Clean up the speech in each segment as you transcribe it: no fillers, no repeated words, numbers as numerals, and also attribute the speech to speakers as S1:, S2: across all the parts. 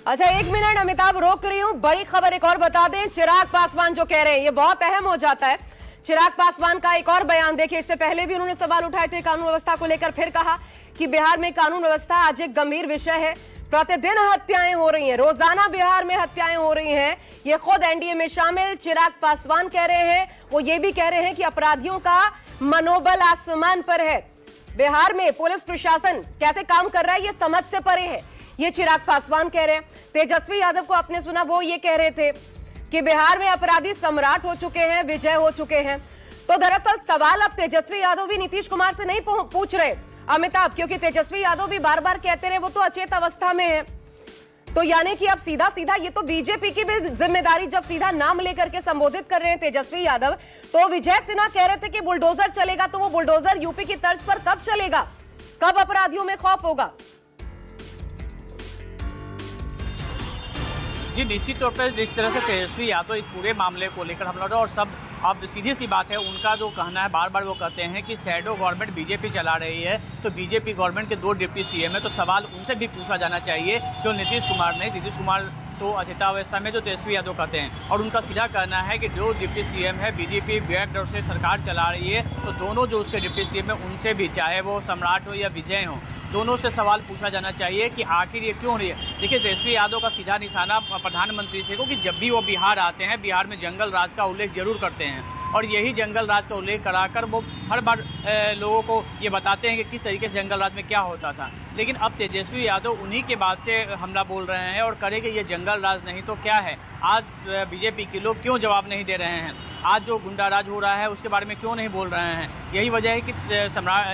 S1: अच्छा, 1 मिनट अमिताभ, रोक रही हूँ। बड़ी खबर एक और बता दें, चिराग पासवान जो कह रहे हैं ये बहुत अहम हो जाता है। चिराग पासवान का एक और बयान देखिए। इससे पहले भी उन्होंने सवाल उठाए थे कानून व्यवस्था को लेकर, फिर कहा कि बिहार में कानून व्यवस्था आज एक गंभीर विषय है। प्रतिदिन हत्याएं हो रही हैं, रोजाना बिहार में हत्याएं हो रही हैं। ये खुद एनडीए में शामिल चिराग पासवान कह रहे हैं। वो ये भी कह रहे हैं कि अपराधियों का मनोबल आसमान पर है। बिहार में पुलिस प्रशासन कैसे काम कर रहा है ये समझ से परे है, ये चिराग पासवान कह रहे हैं। तेजस्वी यादव को आपने सुना, वो ये कह रहे थे कि बिहार में अपराधी सम्राट हो चुके हैं, विजय हो चुके हैं। तो दरअसल सवाल अब तेजस्वी यादव भी नीतीश कुमार से नहीं पूछ रहे अमिताभ, क्योंकि तेजस्वी यादव भी बार बार कहते रहे वो तो अचेत अवस्था में है। तो यानी कि अब सीधा सीधा ये तो बीजेपी की भी जिम्मेदारी, जब सीधा नाम लेकर के संबोधित कर रहे हैं तेजस्वी यादव। तो विजय सिन्हा कह रहे थे कि बुलडोजर चलेगा, तो वो बुलडोजर यूपी की तर्ज पर कब चलेगा, कब अपराधियों में खौफ होगा?
S2: जी, निश्चित तौर पर जिस तरह से तेजस्वी यादव इस पूरे मामले को लेकर हमला और सब, अब सीधी सी बात है, उनका जो कहना है, बार बार वो कहते हैं कि शैडो गवर्नमेंट बीजेपी चला रही है, तो बीजेपी गवर्नमेंट के 2 डिप्टी सीएम है, तो सवाल उनसे भी पूछा जाना चाहिए क्यों नीतीश कुमार नहीं। नीतीश कुमार तो अचेतावस्था में, जो तेजस्वी यादव कहते हैं, और उनका सीधा कहना है कि जो डिप्टी सीएम है बीजेपी बैकडोर से सरकार चला रही है, तो दोनों जो उसके डिप्टी सीएम है उनसे भी, चाहे वो सम्राट हो या विजय हो, दोनों से सवाल पूछा जाना चाहिए कि आखिर ये क्यों रही है। देखिए, तेजस्वी यादव का सीधा निशाना प्रधानमंत्री से को कि जब भी वो बिहार आते हैं, बिहार में जंगल राज का उल्लेख जरूर करते हैं, और यही जंगल राज का उल्लेख कराकर वो हर बार लोगों को ये बताते हैं कि किस तरीके से जंगल राज में क्या होता था। लेकिन अब तेजस्वी यादव उन्हीं के बाद से हमला बोल रहे हैं और करेंगे ये जंगल राज नहीं तो क्या है। आज बीजेपी के लोग क्यों जवाब नहीं दे रहे हैं, आज जो गुंडा राज हो रहा है उसके बारे में क्यों नहीं बोल रहे हैं। यही वजह है कि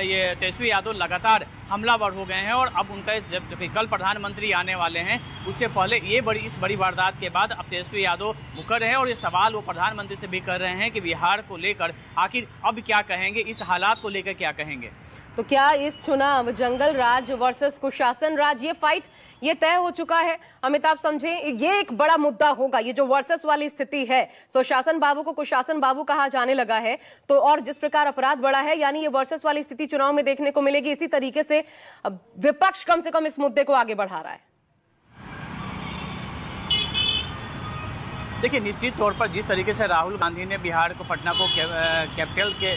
S2: ये तेजस्वी यादव लगातार हमलावर हो गए हैं। और अब उनका जब कल प्रधानमंत्री आने वाले हैं, उससे पहले इस बड़ी वारदात के बाद अब तेजस्वी यादव मुकर हैं और ये सवाल वो प्रधानमंत्री से भी कर रहे हैं कि बिहार को लेकर आखिर अब क्या कहेंगे, इस हालात को लेकर क्या कहेंगे।
S1: तो क्या इस चुनाव जंगल राज वर्सेस कुशासन राज, ये फाइट ये तय हो चुका है अमिताभ? समझे, ये एक बड़ा मुद्दा होगा, ये जो वर्सेस वाली स्थिति है। सुशासन बाबू को कुशासन बाबू कहा जाने लगा है, तो और जिस प्रकार अपराध बढ़ा है, यानी ये वर्सेस वाली स्थिति चुनाव में देखने को मिलेगी। इसी तरीके से विपक्ष कम से कम इस मुद्दे को आगे बढ़ा रहा है।
S2: देखिए, निश्चित तौर पर जिस तरीके से राहुल गांधी ने बिहार को, पटना को कैपिटल के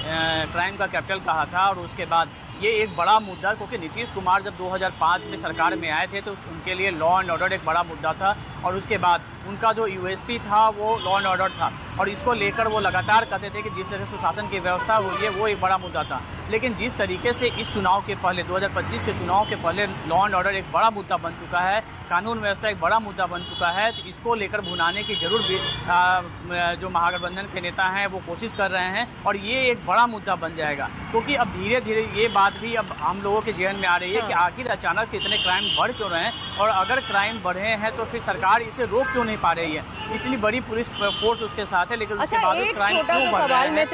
S2: क्राइम का कैपिटल कहा था, और उसके बाद ये एक बड़ा मुद्दा, क्योंकि नीतीश कुमार जब 2005 में सरकार में आए थे तो उनके लिए लॉ एंड ऑर्डर एक बड़ा मुद्दा था, और उसके बाद उनका जो यूएसपी था वो लॉ एंड ऑर्डर था, और इसको लेकर वो लगातार कहते थे कि जिस तरह से सुशासन की व्यवस्था हुई है वो एक बड़ा मुद्दा था। लेकिन जिस तरीके से इस चुनाव के पहले, 2025 के चुनाव के पहले लॉ एंड ऑर्डर एक बड़ा मुद्दा बन चुका है, कानून व्यवस्था एक बड़ा मुद्दा बन चुका है, तो इसको लेकर भुनाने की जरूर भी जो महागठबंधन के नेता हैं वो कोशिश कर रहे हैं, और ये एक बड़ा मुद्दा बन जाएगा। क्योंकि अब धीरे धीरे ये बात भी अब हम लोगों के जहन में आ रही है कि आखिर अचानक से इतने क्राइम बढ़ क्यों रहे हैं, और अगर क्राइम बढ़े हैं तो फिर सरकार इसे रोक क्यों नहीं पा रही है। इतनी बड़ी पुलिस फोर्स उसके साथ है, लेकिन उसके बाद क्राइम क्यों बढ़ रहे हैं।